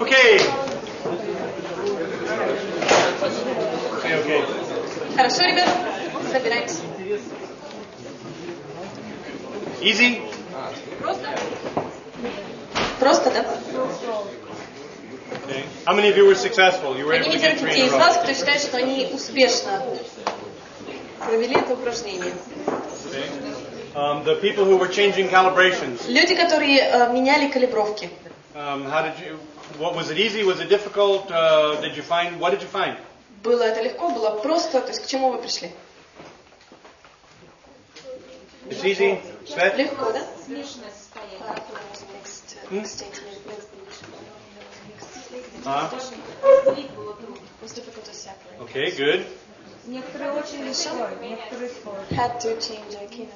Okay. Okay. Хорошо, ребята, собираемся. Easy? Просто, да? Okay. How many of you were successful? You were able to Поднимите get руки 3 те in из a вас, row. кто считает, что они успешно провели это упражнение. Okay. The people who were changing calibrations. Люди, которые меняли калибровки. How did you? What was it easy? Was it difficult? Did you find? What did you find? Было это легко, было просто, то есть к чему вы пришли? It's easy. Svet? Легко, да? Okay, good. Некоторые очень легко, некоторые сложно. Had to change, I can't.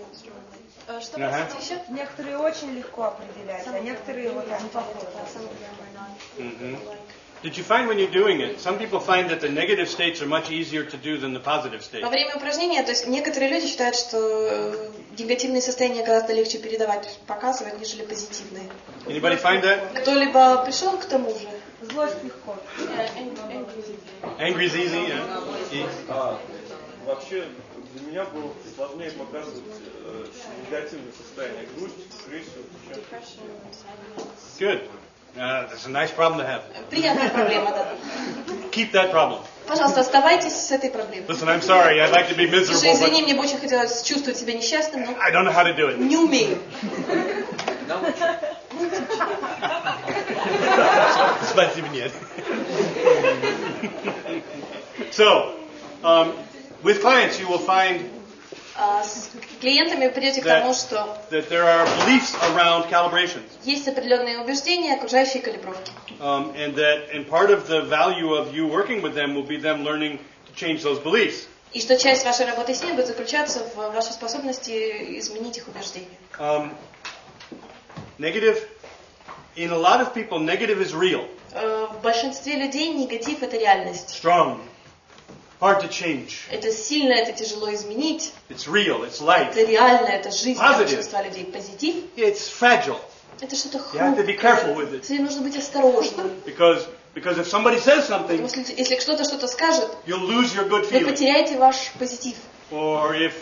Что простите еще? Некоторые очень легко определять, а некоторые вот они похожи. Did you find when you're doing it, some people find that the negative states are much easier to do than the positive states? Во время упражнения, то есть некоторые люди считают, что негативные состояния гораздо легче передавать, показывать, нежели позитивные. Anybody find that? Кто-либо пришел к тому же? Злость легко. Angry is easy, yeah. Вообще для меня было сложнее показывать негативное состояние, грусть, депрессию. Good. That's a nice problem to have. Приятная проблема, да. Keep that problem. Пожалуйста, оставайтесь с этой проблемой. Listen, I'm sorry. I'd like to be miserable, Извини, but мне бы очень хотелось чувствовать себя несчастным, но I don't know how to do it. не умею. Спасибо, нет. So, with clients, you will find С клиентами вы придете к тому, что that there are beliefs around calibrations, есть определенные убеждения, окружающие калибровки. and part of the value of you working with them will be them learning to change those beliefs. И что часть вашей работы с ними будет заключаться в вашей способности изменить их убеждения. Negative, in a lot of people, negative is real, В большинстве людей негатив — это реальность. strong, hard to change. Это сильно, это тяжело изменить. It's real, it's life. Это реально, это жизнь для Positive. большинства людей. Позитив It's fragile. — это что-то You have to be careful with хрупкое. it. Тебе нужно быть осторожным. Because if somebody says something, Если кто-то что-то скажет, you'll lose your good вы feeling. потеряете ваш позитив. Or if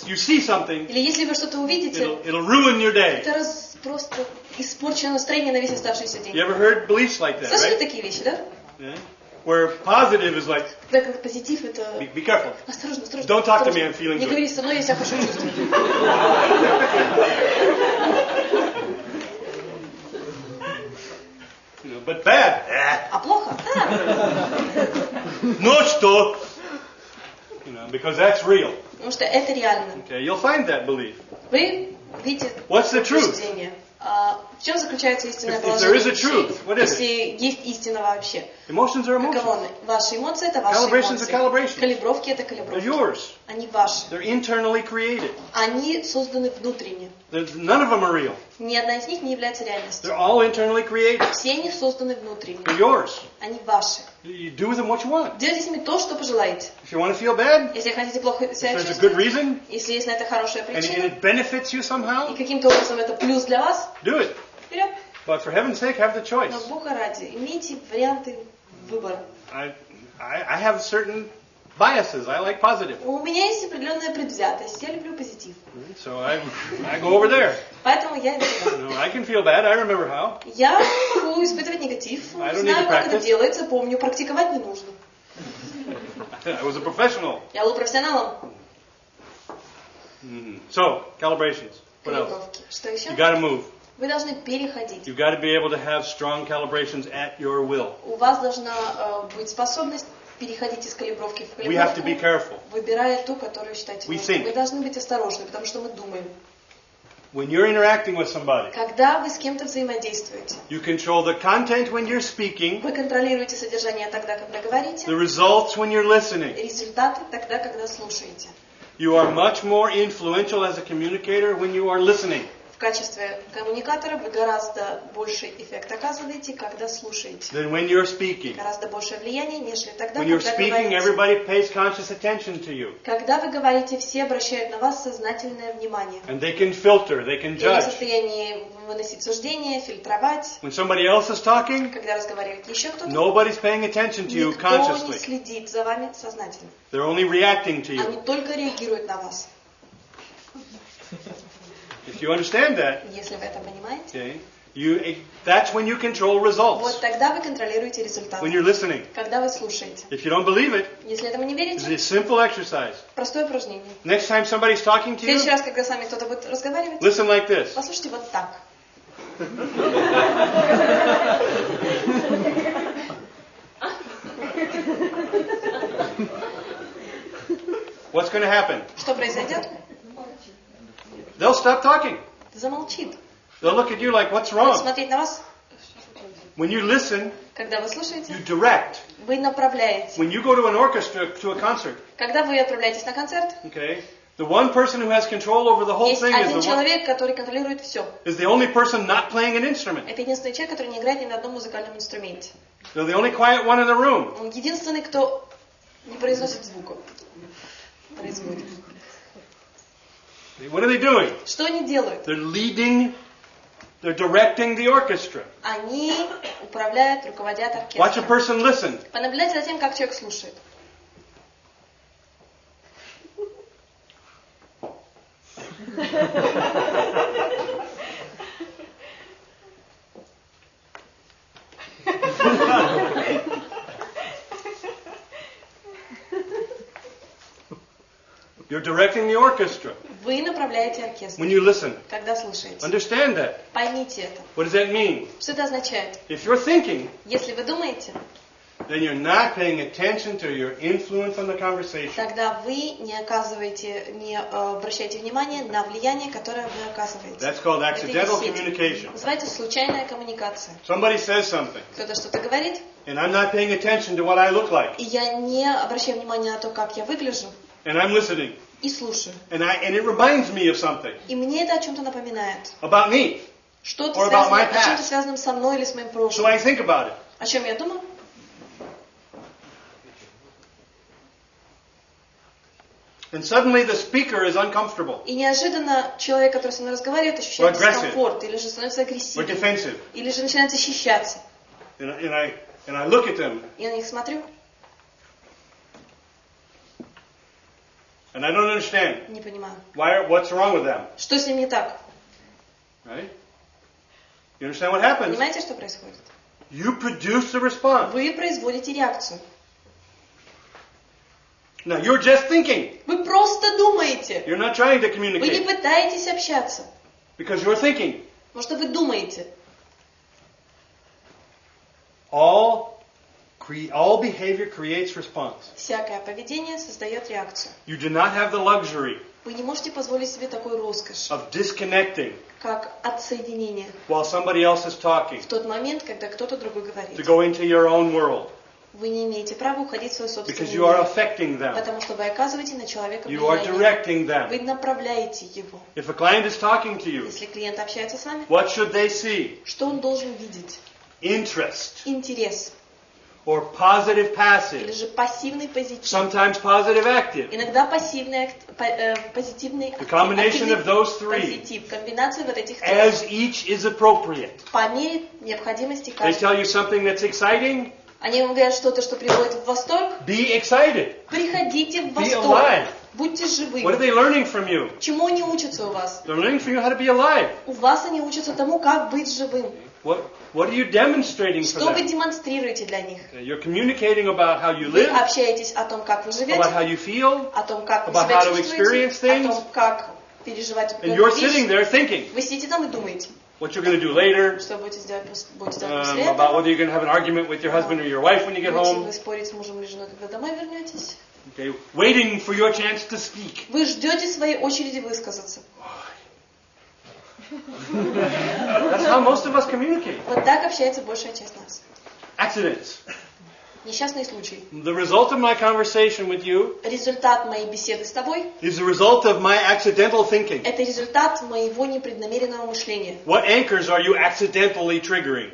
you see something, Или если вы что-то увидите, it'll ruin your day. это просто испорчено настроение на весь оставшийся день. You ever heard beliefs like that, Слышали right? такие вещи, да? Yeah. Where positive is like, Когда позитив — это be careful. осторожно, осторожно. Don't talk to осторожно. me, I'm feeling Не good. говори со мной, я себя хорошо чувствую. But bad. А плохо? Да. No что? Because that's real. Потому что это реально. Okay, you'll find that belief. Вы видите What's the truth? убеждение. В чем заключается истинное If there is положение a truth, what вещей? is it? Если есть истина вообще. Emotions are Каково? emotions. Ваши эмоции — это ваши Calibrations are эмоции. calibrations. Калибровки — это They're калибровки. yours. Они ваши. They're internally created. Они созданы внутренне. None of them are real. Ни одна из них не является реальностью. They're all internally created. Все они созданы внутренне. They're yours. Они ваши. You do with them what you want. Делайте с ними то, что пожелаете. If you want to feel bad, Если хотите плохо if себя there's a good чувствовать, reason, если есть на это хорошая and причина, it benefits you и somehow, каким-то образом это плюс для вас, do it. вперед. But for heaven's sake, have the choice. Но Бога ради, имейте варианты выбора. I have certain biases. I like positive. У меня есть определенная предвзятость. Я люблю позитив. So I go over there. Поэтому я иду туда. I can feel bad. I remember how. Я могу испытывать негатив. I don't need Знаю, to как это practice. делается. Помню, практиковать не нужно. I was a professional. Я был профессионалом. So, calibrations. What else? Калибровки. Что еще? You got to move. Вы должны переходить. You've got to be able to have strong calibrations at your will. У вас должна быть способность переходить из калибровки в We have to be калибровку, careful. выбирая ту, которую считаете We нужной. think. Вы должны быть осторожны, потому что мы думаем. When you're interacting with somebody, Когда вы с кем-то взаимодействуете, you control the content when you're speaking, вы контролируете содержание тогда, когда говорите, the results when you're listening. результаты тогда, когда слушаете. You are much more influential as a communicator when you are listening. В качестве коммуникатора вы гораздо больше эффект оказываете, когда слушаете. Than when you're speaking. Гораздо большее влияние, нежели тогда, When you're когда speaking, говорите. everybody pays conscious attention to you. Когда вы говорите, все обращают на вас сознательное внимание. And they can filter, they can И они в judge. состоянии выносить суждения, фильтровать. When somebody else is talking, Когда разговаривает еще кто-то, nobody's paying attention to you никто не consciously. следит за вами сознательно. They're only reacting to Они you. только реагируют на вас. If you understand that, Если вы это понимаете, okay, that's when you control results. вот тогда вы контролируете результаты. When you're listening. Когда вы слушаете. If you don't believe it, Если этому не it's верите, a simple exercise. простое упражнение. Next time somebody's talking В to you, следующий раз, когда с вами кто-то будет разговаривать, listen like this. послушайте вот так. What's going to happen? Что произойдет? They'll stop talking. Замолчит. They'll look at you like, what's Будет wrong? смотреть на вас. When you listen, Когда вы слушаете, you direct. вы направляете. When you go to an orchestra, to a concert, Когда вы отправляетесь на концерт, okay, the one person who has control over the whole есть thing один человек, который контролирует все. is the only person not playing an instrument. Это единственный человек, который не играет ни на одном музыкальном инструменте. They're the only quiet one in the room. Он единственный, кто не произносит звуков. Производит. What are they doing? Что они делают? They're directing the orchestra. Они управляют, руководят Watch a оркестром. person listen. Понаблюдайте за тем, как человек слушает. You're directing the orchestra Вы направляете оркестр, when you listen. когда слушаете. Understand that. Поймите это. What does that mean? Что это означает? If you're thinking, Если вы думаете, then you're not paying attention to your influence on the conversation. тогда вы не обращаете внимания на влияние, которое вы оказываете. That's called Это accidental беседа. communication. Называется случайная коммуникация. Somebody says something, Кто-то что-то говорит, and I'm not paying attention to what I look like, и я не обращаю внимания на то, как я выгляжу, and I'm listening, и слушаю. and it reminds me of something И мне это о чем-то напоминает. about me. Что-то Or about связано, my о чем-то past. связанном со мной или с моим So прошлым. I think about it. О чем я думаю? And suddenly the speaker is uncomfortable И неожиданно человек, который со мной разговаривает, ощущает Or aggressive. дискомфорт, или же становится or агрессивным, defensive. или же начинает защищаться. And I look at them, Я на них смотрю, and I don't understand не понимаю. what's wrong with them. Что с ним не так? Right? You understand what happens? Понимаете, что происходит? You produce a response. Вы производите реакцию. Now you're just thinking. Вы просто думаете. You're not trying to Вы не communicate пытаетесь общаться. because you're thinking. Потому что вы думаете. All behavior creates response. Всякое поведение создает реакцию. You do not have the luxury Вы не можете позволить себе такой роскошь, of disconnecting как отсоединение. while somebody else is talking В тот момент, когда кто-то другой to говорит. go into your own world Вы не имеете права уходить в свой because собственный you are мир. affecting them. Потому что вы оказываете на человека You are влияние. directing them. Вы направляете его. If a client is talking to you, Если клиент общается с вами, what should they see? что он должен видеть? Interest Интерес. or positive Или passive, же пассивный позитив. sometimes positive active. Иногда пассивный, позитивный The combination of those three позитив. Комбинация вот этих трех. as each is appropriate. По мере необходимости They каждого. tell you something that's exciting, Они вам говорят что-то, что приводит в восторг. be excited. Приходите в Be восторг. alive. Будьте живы. What are they learning from you? Чему они учатся у вас? They're learning from you how to be alive. У вас они учатся тому, как быть живым. What are you demonstrating for Что вы them? демонстрируете для них? You're communicating about how you Вы live, общаетесь о том, как вы about живете, how you feel, о том, как вы about себя how to experience чувствуете, о things. том, как переживать and определенные you're sitting вещи. there thinking Вы сидите там и думаете, what you're going to do later, что будете делать после этого. about whether you're going to have an argument with your husband or your wife when you get Будете home, вы спорить с мужем или женой, когда домой вернетесь. okay, waiting for your chance to speak. Вы ждете своей очереди высказаться. That's how most of us communicate. Вот так общается большая часть нас. Accidents. Несчастный случай. The result of my conversation with you Результат моей беседы с тобой is the result of my accidental thinking. – это результат моего непреднамеренного мышления. What anchors are you accidentally triggering?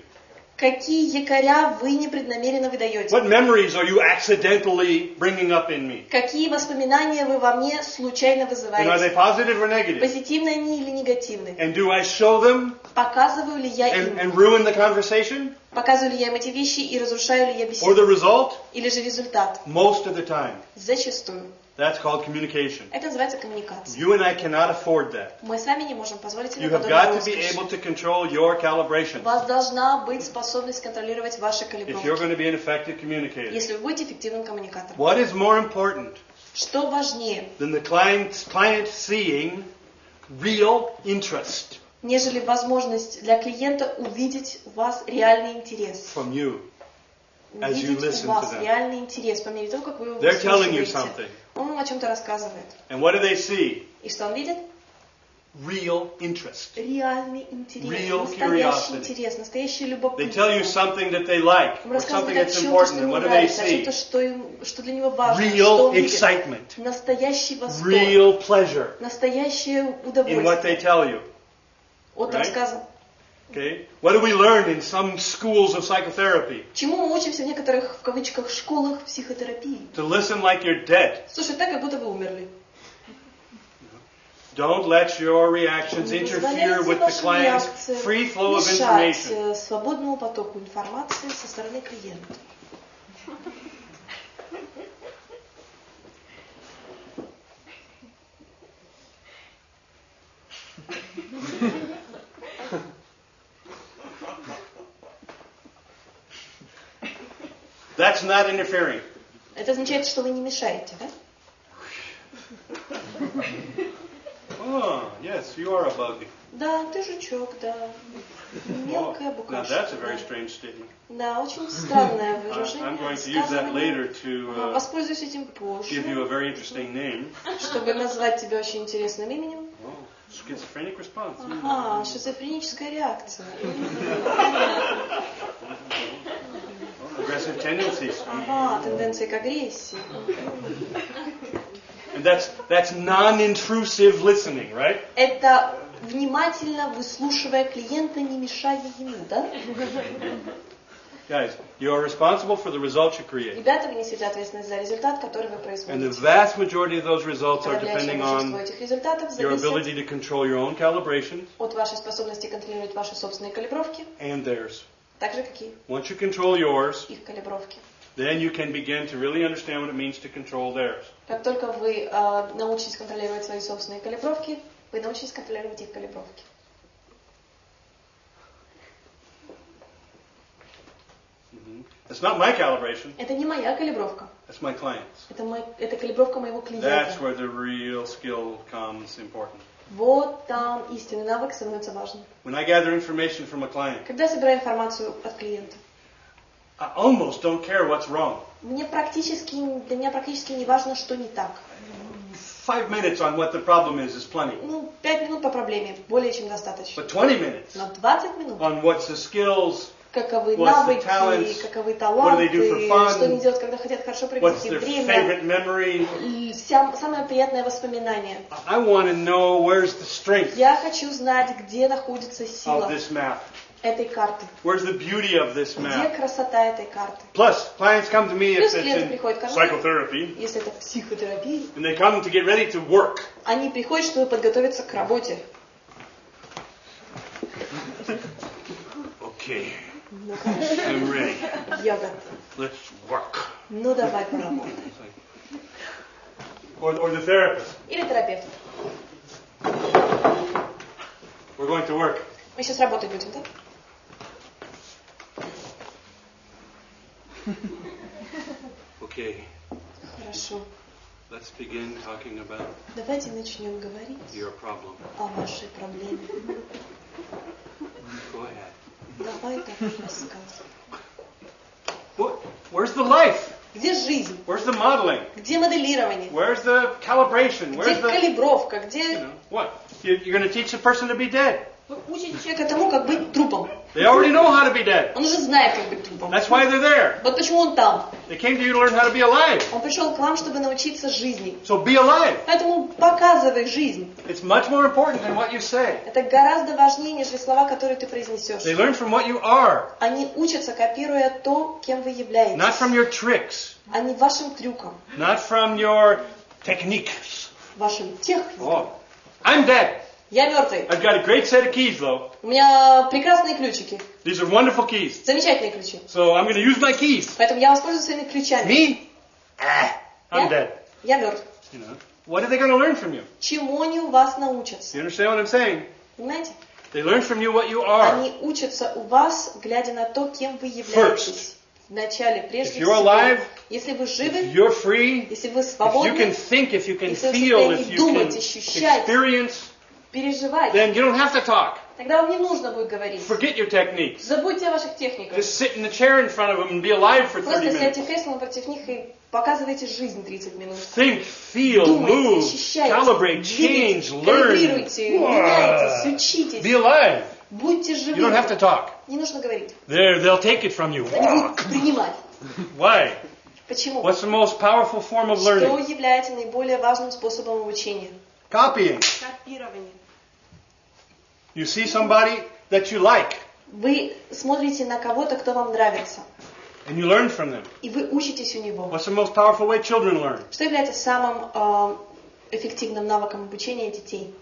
Какие якоря вы непреднамеренно выдаете? What memories are you accidentally bringing up in me? Какие воспоминания вы во мне случайно And are they вызываете? positive or negative? Позитивные они или негативные? And do I show them Показываю ли я им? and ruin the conversation? Показываю ли я им эти вещи и разрушаю ли я Or беседу? the result? Или же результат? Most of the time. Зачастую. That's called communication. Это называется коммуникация. You and I cannot afford that. Мы с вами не можем позволить себе You have подобную got to be роскошь. able to control your calibration У вас должна быть способность контролировать ваши if you're калибровки, going to be an effective communicator. если вы будете эффективным коммуникатором. What is more important Что важнее, than the client seeing real interest нежели возможность для клиента увидеть у вас реальный интерес? from you as you Увидеть listen у вас to them? реальный интерес по мере того, как вы его They're telling you слушаете. something. Он вам о чем-то рассказывает. And what do they see? И что он видит? Real interest. Реальный интерес, Real настоящий curiosity. интерес, настоящее They любопытство. tell you something that they like Он or something рассказывает о that's чем-то, important. что And ему what do they нравится, о see? чем-то, что для него важно, что Real он видит. excitement. Настоящий восторг, Real pleasure настоящее in what удовольствие they tell you. от Right? рассказа. Okay? What do we learn in some schools of psychotherapy? Чему мы учимся в некоторых, в кавычках, школах психотерапии? To listen like you're dead. Слушай, так, как будто вы умерли. Don't let your reactions Не interfere позволяйте with the вашим client's реакциям free flow of мешать information. свободному потоку информации со стороны клиента. That's not interfering. Это означает, что вы не мешаете, да? Oh, yes, you are a bug. Да, ты жучок, да. Мелкая Now букашка. that's a very да. strange statement. Да, очень странное I'm выражение. going to use that later to Воспользуюсь этим give позже, you a very interesting name. чтобы назвать тебя очень интересным именем. Oh, schizophrenic response. Ага, шизофреническая реакция. Aggressive tendencies. Ага, тенденция к агрессии. And that's non-intrusive listening, right? Это внимательно выслушивая клиента, не мешая ему, да? Guys, you are responsible for the results you create. Ребята, вы несете ответственность за результат, который вы And the производите. vast majority of those results are Подавляющее depending большинство on этих результатов your зависит ability to control your own calibration от вашей способности контролировать ваши собственные калибровки, and theirs. так же, как и Once you control yours, их калибровки. then you can begin to really understand what it means to control theirs. Как только вы научитесь контролировать свои собственные калибровки, вы научитесь контролировать их калибровки. It's not my calibration, Это не моя калибровка. that's my client's. Это калибровка моего That's клиента. where the real skill comes important. Вот там истинный навык становится важным. When I gather information from a client, Когда я собираю информацию от клиента, I almost don't care what's wrong. для меня практически не важно, что не так. 5 minutes on what the problem is plenty. 5 минут по проблеме, более чем достаточно. But 20 minutes Но 20 минут, on what's the skills, каковы what's the навыки, talents, каковы what do they do for таланты, fun, что они делают, когда хотят хорошо what's провести their время, favorite memory. самое приятное воспоминание. I want to know where's the strength Я хочу знать, где находится сила of this map. этой карты, Where's the beauty of this где map? красота этой карты. Plus, clients come to me if Плюс it's клиенты in приходят ко мне, psychotherapy, если это психотерапия, and they come to get ready to work. они приходят, чтобы подготовиться к работе. Okay, Ну хорошо, I'm ready. я готов. Let's work. Ну давай поработаем. Or the therapist. Или терапевт. We're going to work. Мы сейчас работать будем, да? Okay, Хорошо. let's begin talking about Давайте начнем говорить your problem. о вашей проблеме. Go ahead. Давай так рассказывай. Where's the life? Где жизнь? Where's the modeling? Где моделирование? Where's the calibration? Где Where's the, калибровка? Где... what? You're going to teach the person to be dead. Вы учите человека тому, как быть трупом. They already know how to be dead. Он уже знает, как быть трупом. That's why they're there. Вот почему он там. They came to you to learn how to be alive. Он пришел к вам, чтобы научиться жизни. So be alive. Поэтому показывай жизнь. It's much more important than what you say. Это гораздо важнее, нежели слова, которые ты произнесешь. They learn from what you are, Они учатся, копируя то, кем вы являетесь. not from your tricks, А не вашим трюкам, not from your techniques. вашим техникам. Oh, I'm dead. Я мертвый. I've got a great set of keys, though. У меня прекрасные ключики. These are wonderful keys. Замечательные ключи. So I'm going to use my keys. Поэтому я воспользуюсь своими ключами. Me? I'm dead. Я мертв. You know, what are they going to learn from you? Чему они у вас научатся? You understand what I'm saying? Понимаете? They learn from you what you are. Они учатся у вас, глядя на то, кем вы являетесь. Вначале, прежде If you're всего, alive, если вы if живы, you're free, если вы if you свободны, can think, if you can если вы в feel, состоянии if you думать, can ощущать, experience, переживать, then you don't have to talk. тогда вам не нужно будет говорить. Forget your techniques. Забудьте о ваших техниках. Just sit in the chair in front of them and be alive for 30 Просто сядьте minutes. в кресло напротив них и показывайте жизнь 30 минут. Think, feel, Думайте, move, ощущайте, calibrate, двигайтесь, change, learn. калибрируйте, меняйтесь, учитесь. Be alive. Будьте You don't have to живы. talk. Не нужно говорить. They'll take it from you. Они будут принимать. Why? Почему? What's the most powerful form of Что learning? является наиболее важным способом обучения? Copying. Копирование. You see somebody that you like, Вы смотрите на кого-то, кто вам нравится, and you learn from them. и вы учитесь у него. What's the most powerful way children learn? Что является самым эффективным навыком обучения детей?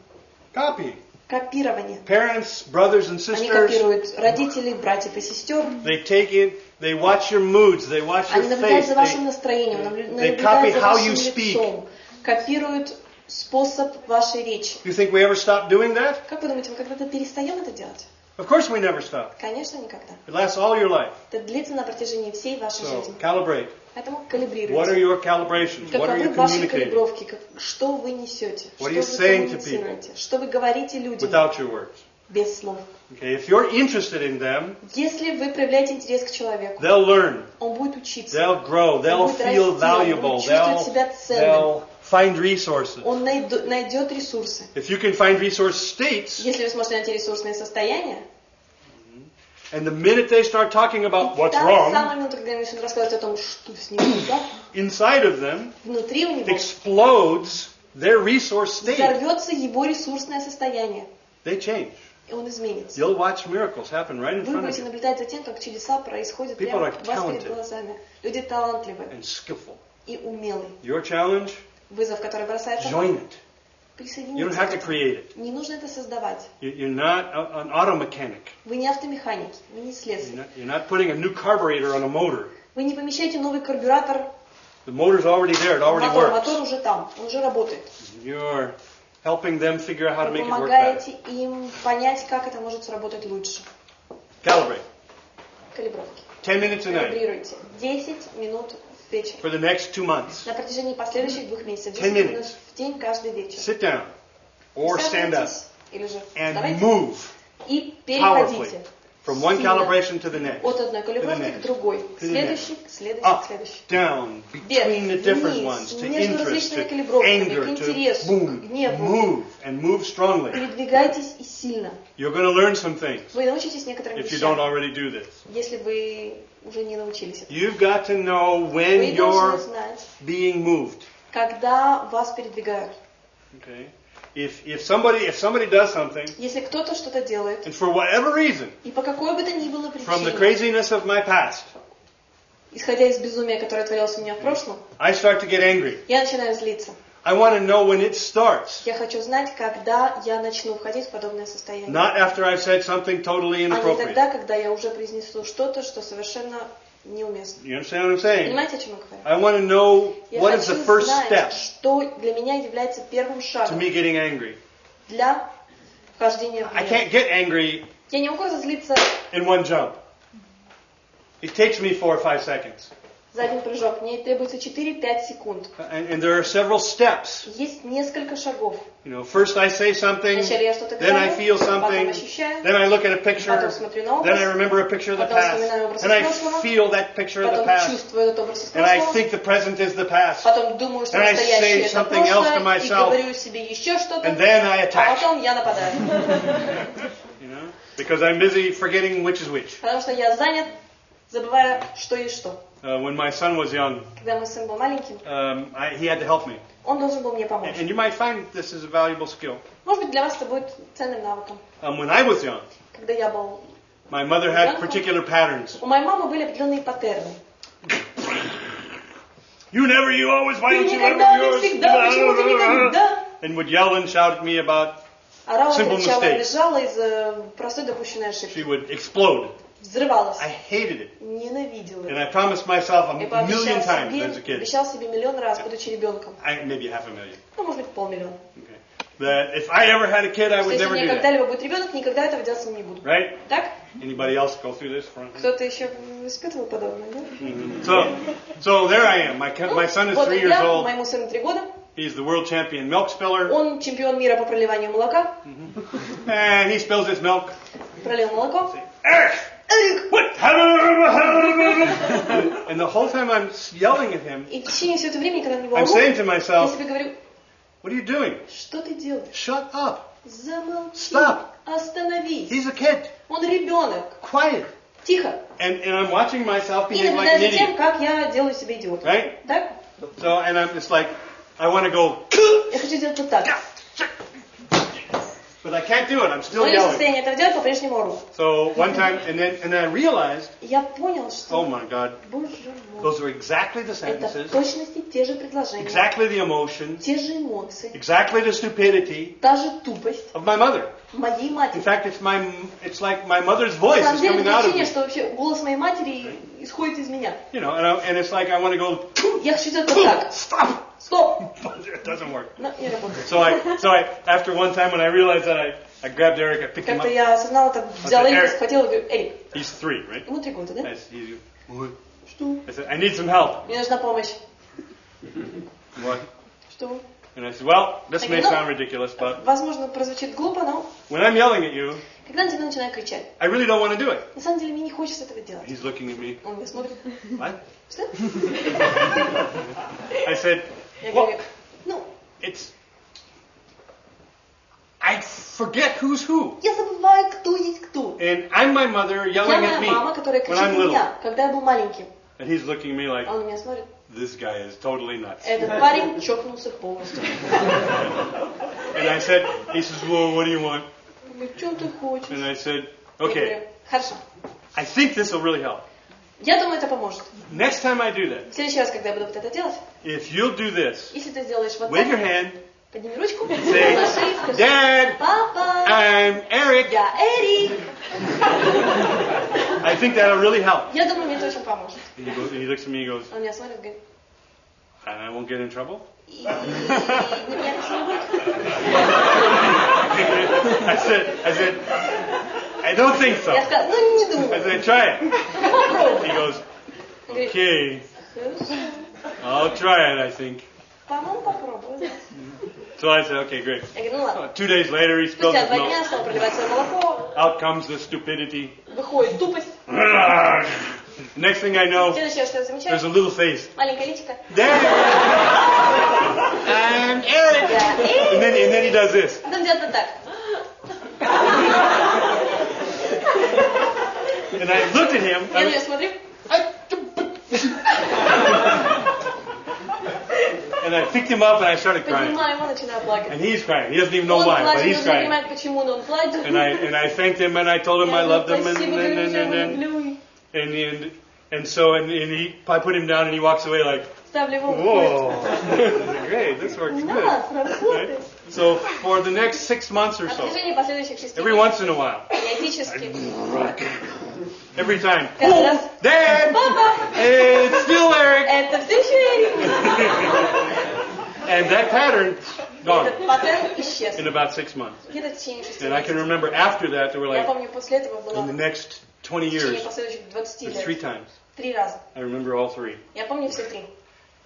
Copying. Копирование. Parents, brothers and Они sisters, копируют родителей, братьев и сестер. they take it, they watch your moods, they watch your Они наблюдают face, за вашим they, настроением, they наблюдают copy за how вашим you speak. лицом, копируют способ вашей речи. You think we ever stop doing that? Как вы думаете, мы когда-то перестаем это делать? Of course we never stop. Конечно, никогда. It lasts all your life. Это длится на протяжении всей вашей So, жизни. calibrate. Поэтому What are калибрируйте. your calibrations? What are Каковы you ваши communicating калибровки? Что вы несете? What are Что you вы saying to коммуницируете? Что вы говорите людям without your words? без слов? Okay, if you're interested in them, Если вы проявляете интерес к человеку, they'll learn, он будет учиться. they'll grow, they'll Он будет feel расти, он valuable, будет чувствовать себя ценным. they'll find resources. Он найдет ресурсы. If you can find resource states, Если вы сможете найти ресурсные состояния, and the minute they start talking about what's та wrong самая минута, когда они начнут рассказывать о том, что с ним не так, inside of them, внутри у него explodes their resource state. взорвется его ресурсное состояние, They change. и он изменится. You'll watch miracles happen right in Вы front of будете you наблюдать за тем, как чудеса происходят People прямо are у вас перед talented. глазами. Люди талантливые and skillful. и умелые. Your challenge, Вызов, который бросается вам, join it. You don't присоединитесь have к to этому. create it. Не нужно это создавать. You're not an auto mechanic. Вы не автомеханик, вы не слесарь. You're not putting a new carburetor on a motor. Вы не помещаете новый карбюратор, The motor's already there. It already мотор. works. Мотор уже там, он уже работает. You're helping them figure out how to Вы make it work better. помогаете им понять, как это может сработать лучше. Calibrate. Калибровки. 10 minutes a night Калибрируйте. 10 минут в вечер. for the next 2 months. На протяжении последующих 2 месяцев. 10 10 минут minutes. в день каждый вечер. Sit down or stand up Присаживайтесь или же and вставайте move и powerfully переходите. from one Сильно calibration to the next. от одной калибровки next. к другой. To the Следующий, к следующий, к Up, следующий. down, Вверх, between the different вниз, ones, to между interest, различными to калибровками, anger, к to интересу, к boom, гневу. move, and move strongly. Передвигайтесь и сильно. You're going to learn some things Вы научитесь некоторым if you don't вещам, already do this. если вы уже не научились этому. You've got to know Вы when должны you're знать, being moved. когда вас передвигают. Okay? If somebody does something, Если кто-то что-то делает, and for whatever reason, и по какой бы то ни было from the причине, craziness of my past, исходя из безумия, которое творилось у меня в прошлом, I start to get angry. я начинаю злиться. I want to know when it starts, Я хочу знать, когда я начну входить в подобное состояние. not after I've said something totally А не inappropriate. тогда, когда я уже произнесу что-то, что совершенно неуместно. You understand what I'm saying? Понимаете, о чем я говорю? I want to know Я what is the хочу first знать, step что для меня является первым to шагом me getting angry. для вхождения в I гнев. can't get angry Я не могу разозлиться in one jump. It takes me 4 or 5 seconds. за один прыжок. Мне требуется 4-5 секунд. And there are several steps. Есть несколько шагов. You know, first I say something, Вначале я что-то then I feel говорю, потом something, ощущаю, then I look at a picture, потом смотрю на then I образ, remember a picture of the потом past, вспоминаю образ and I из прошлого, feel that picture of the потом past, чувствую этот образ из and I прошлого, think the present is the past, потом думаю, что and I настоящее say это something else to прошлое, и myself, говорю себе еще что-то, and then I а attack. потом я нападаю. You know? Because I'm busy forgetting which is which. Потому что я занят, забывая, что есть что. When my son was young, Когда мой сын был маленьким, he had to help me. он должен был мне помочь. And you might find this is a valuable skill. Может быть, для вас это будет ценным навыком. When I was young, Когда я был... my mother had particular patterns. У моей мамы были определенные паттерны. You never, you always, why Ты don't you никогда, ever, ты всегда, почему ты никогда? and would yell and shout at me about Орала, simple кричала, mistakes. визжала из-за простой допущенной She ошибки. would explode. Взрывалась. I hated it. Ненавидела And это. I promised myself И a million times as a kid. обещал себе миллион раз, будучи ребенком. Maybe 500,000. Ну, может быть, 500 000. Okay. That if I ever had a kid, I Что would если у never меня do that. когда-либо будет ребенок, никогда этого делать не буду. Right? Так? Anybody else go through this? Кто-то еще испытывал подобное, да? So there I am. My son is Вот 3 years я, old. моему сыну 3 года. He's the world champion milk spiller. Он чемпион мира по проливанию молока. And he spills his milk. Пролил молоко. Eric! Эрик! What? And the whole time I'm yelling at him, И в течение всего этого времени, когда на него I'm ору, saying to я myself, себе говорю, what are you doing? что ты делаешь? Shut up. Замолчи. Stop. Остановись. He's a kid. Он ребенок. Quiet. Тихо. And I'm watching myself И behave like наблюдаю an за тем, idiot. как я делаю себя идиотом. Right? Так? So, and I'm just like, I want to go, Я хочу сделать вот так. but I can't do it. I'm still Но не в yelling. состоянии этого делать, по-прежнему ору. So one time, and then I realized, И я понял, oh что, my God, боже мой, those are exactly the это в sentences, точности те же предложения, exactly the emotions, те же эмоции, exactly the stupidity та же тупость of my mother. моей In матери. fact, it's like my mother's voice На is самом деле, coming out of ощущение, me. что вообще голос моей матери исходит из меня. You know, and it's like I want to go, Я хочу делать вот так. stop. Стоп! But it doesn't work. Но не работает. So I, after one time when I realized that, I grabbed Eric, I picked him Как-то up. я осознала, так взяла Okay, Эрика, Eric. схватила и говорю, Эрик, He's 3, right? ему 3 года, да? What? Что? I said, I need some help. Мне нужна помощь. What? Что? And I said, well, this may Okay, no. sound ridiculous, but Возможно, прозвучит глупо, но when I'm yelling at you, когда на тебя начинаю кричать, I really don't want to do it. на самом деле мне не хочется этого делать. He's looking at me. Он меня смотрит. What? Что? I said, Я well, говорю, ну, I forget who's who. я забываю, кто есть кто. And I'm my mother Я yelling моя at me мама, которая when кричит I'm на little. меня, когда я был маленьким. And he's looking at me like, А он на меня смотрит. this guy is totally nuts. Этот парень чокнулся полностью. And I said, he says, well, what do you want? Я говорю, что ты хочешь? And I said, Я okay, говорю, хорошо. I think this will really help. Я думаю, это поможет. Next time I do that, В следующий раз, когда я буду вот это делать, if you'll do this, если ты сделаешь вот wave your так, hand, подними ручку, say, помаши и скажи, Dad, папа, I'm Eric. я Эрик. I think that'll really help. Я думаю, мне это очень поможет. And he looks at me and he goes, Он меня смотрит и говорит, and I won't get in trouble? и на меня ничего не будет. I said, I don't think so. Я сказала, ну не I думаю. said, try it. Попробуй. He goes, Он говорит, okay, хорошо. I'll try it, I think. По-моему, попробуй. So I said, okay, great. Я говорю, ну ладно. 2 days later, he spilled Спустя his 2 milk. дня стал проливать свое молоко, Out comes the stupidity. выходит тупость. Next thing I know, Следующее, что я замечаю, there's a little face. маленькая личико. Dad, I'm Eric. Я Эрик. And then he does this. Потом делает вот так. And I looked at him. Я на него смотрю. And I picked him up and I started crying. Поднимаю его, начинаю плакать. And he's crying. He doesn't even know Он why, but плачет, he's он не crying. понимает, почему, но он плачет. And I thanked him and I told him I Я loved говорю, him and спасибо, говорю, что я его люблю. I put him down and he walks away like, Ставлю его в whoa, поезд. great, this works good. Да, сработает. Right? So for the next 6 months or На so, протяжении последующих 6 every once in a while, периодически, every time, каждый раз, Dad, папа, it's still Eric. это все еще Эрик. And that pattern, gone Этот паттерн исчез. in about 6 months. Где-то в течение 6 And I can месяцев. remember after that, there were Я like, помню, после этого было in the в next 20 течение years, последующих 20 there's 3 лет. times. 3 раза. I remember all 3 Я помню все 3,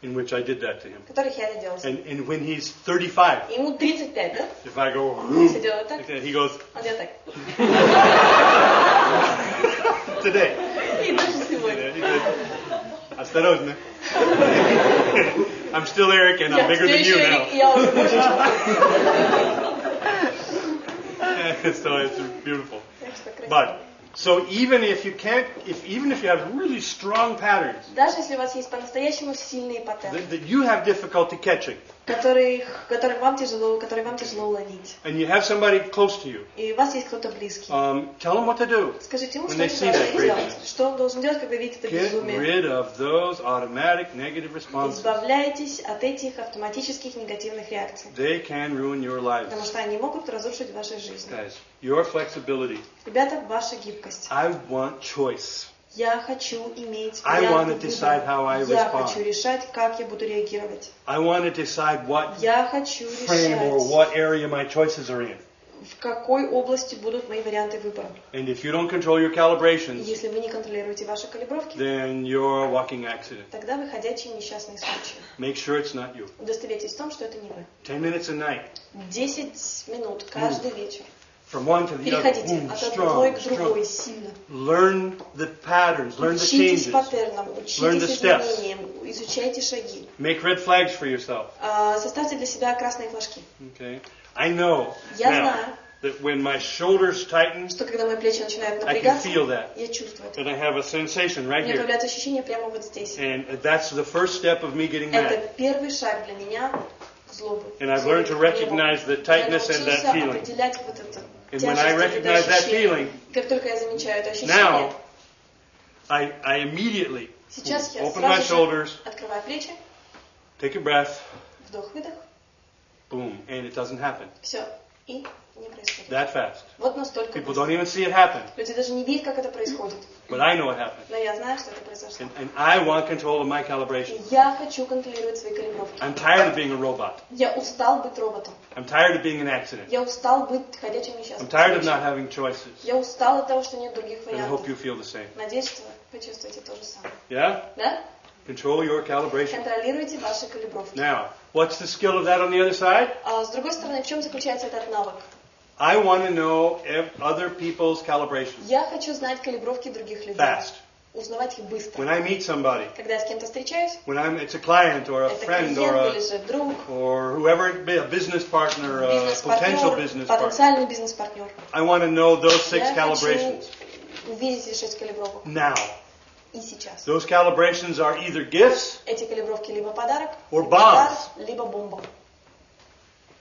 in which I did that to him. которых я доделала. And when he's 35, Ему 35, да? if I go, Все делают так, like that, he goes, он делает так. today. И даже сегодня. He said, осторожно. I'm still Eric and I'm Я bigger все than you еще now. Эрик, и я уже больше, чем ты. So it's beautiful. Так что But so even if you have really strong patterns Даже если у вас есть по-настоящему сильные паттерны, that you have difficulty catching, которые вам тяжело уловить, and you have somebody close to you, и у вас есть кто-то близкий, tell them what to do. скажите ему, when что they see он that должен craziness. делать, что он должен делать, когда видит это Get безумие. rid of those automatic negative responses. Избавляйтесь от этих автоматических негативных реакций, They can ruin your lives. потому что они могут разрушить вашу жизнь. Guys, your flexibility. Ребята, ваша гибкость. I want choice. Я хочу иметь I want варианты to decide how I выбора. Я respond. хочу решать, как я буду реагировать. I want to decide what Я хочу frame or решать, what area my choices are in. в какой области будут мои варианты выбора. And if you don't control your calibrations, Если вы не контролируете ваши калибровки, then you're a walking accident. тогда вы ходячие несчастные случаи. Make sure it's not you. Удостоверьтесь в том, что это не вы. 10 minutes a night. 10 минут каждый вечер. From one to the other. Переходите Boom, от одной strong, к другой strong. сильно. Learn the patterns, learn the Учитесь changes. паттернам, Learn the учитесь steps. изменениям, изучайте шаги. Make red flags for yourself. Составьте для себя красные флажки. Okay. I know Я now знаю, that when my shoulders tighten, что когда мои плечи начинают I can напрягаться, feel that. я чувствую это. And I have a sensation У right меня here. появляется ощущение прямо вот здесь. And that's the first step of me getting Это mad. первый шаг для меня к злобе. And I've learned to recognize the tightness and that Я feeling. научился определять вот это And when I тяжесть, это recognize that ощущение. feeling, Как только я замечаю это ощущение, now I immediately сейчас я open my сразу shoulders, же открываю плечи, take a breath, вдох-выдох, boom, and it doesn't happen все, и не происходит. that fast. Вот настолько People быстро. don't even see it happen, Люди даже не видят, как это происходит. but I know it happened. Но я знаю, что это произошло. And I want control of my И calibration. я хочу контролировать свои калибровки. I'm tired of being a robot. Я устал быть роботом. I'm tired of being an accident. Я устал быть ходячим I'm несчастным. tired of not having choices. Я устал от того, что нет других And I hope вариантов. you feel the same. Надеюсь, что вы почувствуете то же самое. Yeah? Да? Control your calibration. Контролируйте ваши калибровки. Now, what's the skill of that on the other side? А с другой стороны, в чем заключается этот навык? I want to know other people's calibrations Я хочу знать калибровки других людей. fast. Узнавать их быстро. When I meet somebody, Когда я с кем-то встречаюсь, when it's a client or a это friend клиент или же друг, or whoever it be, a business partner, a potential business бизнес-партнер, partner, потенциальный бизнес-партнер. I want to know those 6 Я calibrations. хочу увидеть эти 6 калибровок. Now, И сейчас. those calibrations are either gifts, Эти калибровки либо подарок, Or либо дар, bombs. либо бомба.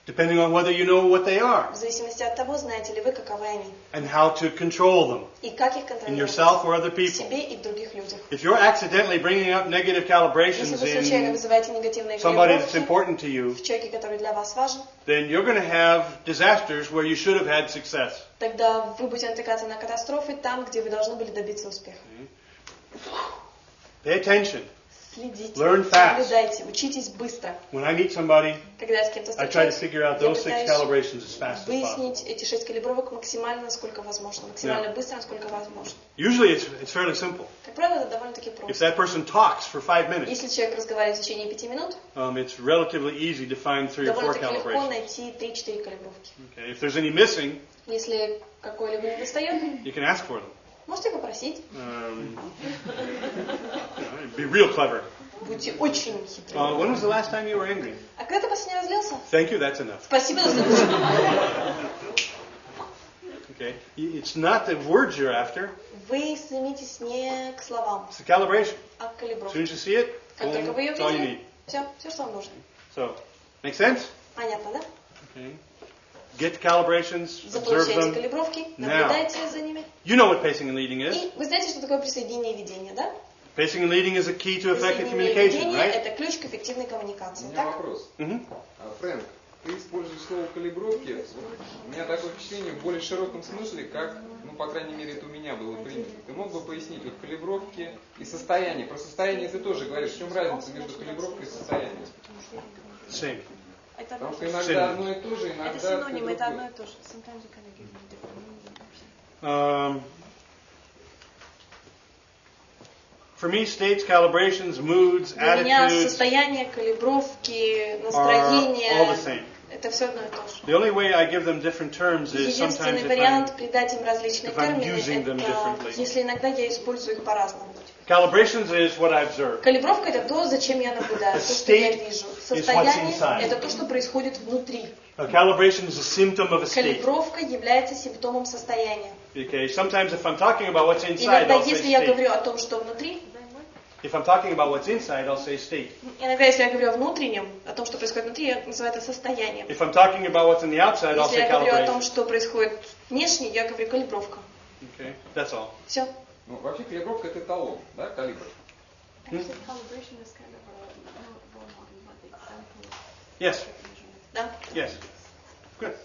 depending on whether you know what they are В зависимости от того, знаете ли вы, каковы они. and how to control them И как их in контролировать. yourself or other В people. себе и в других людях. If you're accidentally bringing up negative calibrations Если вы случайно in вызываете негативные somebody that's калибровки important to you, в человеке, который для вас важен, then you're going to have disasters where you should have had success. тогда вы будете натыкаться на катастрофы там, где вы должны были добиться успеха. Pay attention. Следите, Learn fast. наблюдайте, учитесь быстро. When I meet somebody, Когда я с кем-то I try to встречаюсь, figure out я those 6 пытаюсь calibrations as fast as possible. выяснить эти 6 калибровок максимально, насколько возможно, максимально быстро, насколько возможно. Usually it's fairly simple. Как правило, это довольно-таки If просто. that person talks for 5 minutes, Если человек разговаривает в течение 5 минут, it's relatively easy to find 3 or 4 довольно-таки легко calibrations. найти 3-4 калибровки. Okay. If there's any missing, Если какой-либо не достает, you can ask for them. можете попросить. Be real clever. Будьте очень хитры. When was the last time you were angry? А когда ты последний раз злился? Thank you, that's enough. Спасибо, достаточно. Okay. It's not the words you're after, Вы стремитесь не к словам, it's the calibration. а к As soon калибровке. as you see it, Как boom, только вы ее that's all you видели, need. все, что вам нужно. So, make sense? Понятно, да? Okay. Get the calibrations, observe Заполучайте them. калибровки, Now. наблюдайте за ними. You know what pacing and leading is. И вы знаете, что такое присоединение и ведение, да? Pacing and leading is a key to effective Присоединение и communication, ведение right? – это ключ к эффективной У коммуникации, меня так? вопрос. Mhm. Фрэнк, ты используешь слово калибровки. У меня такое впечатление в более широком смысле, как, ну, по крайней мере, это у меня было принято. Ты мог бы пояснить вот калибровки и состояние? Про состояние ты тоже говоришь. В чем разница между калибровкой и состоянием? Same. Это Потому что иногда одно и то же, иногда... это синоним, это другое. одно и то же. Sometimes you kind of give me different meaning. For me, states, calibrations, moods, Для меня attitudes состояние, калибровки, are all the настроение same. – это все одно и то же. The only way I give them different terms is sometimes Единственный if вариант придать им различные if I'm термины using them – это differently. если иногда я использую их по-разному. calibrations is what I observe. Калибровка – это то, зачем я наблюдаю, The то, что я state вижу. is what's Состояние inside. – это то, что происходит внутри. A calibration is a symptom of a state. Калибровка является симптомом состояния. Okay, sometimes if I'm talking about what's inside, Иногда, I'll say если я state. говорю о том, что внутри, If I'm talking about what's inside, I'll say state. иногда, если я говорю о внутреннем, о том, что происходит внутри, я называю это состоянием. If I'm talking about what's on the outside, I'll Если say я говорю о том, calibration. что происходит внешне, я говорю калибровка. Okay, that's all. Все. Ну, вообще калибровка это эталон, да, калибр. Yes. Да? Yes. Good.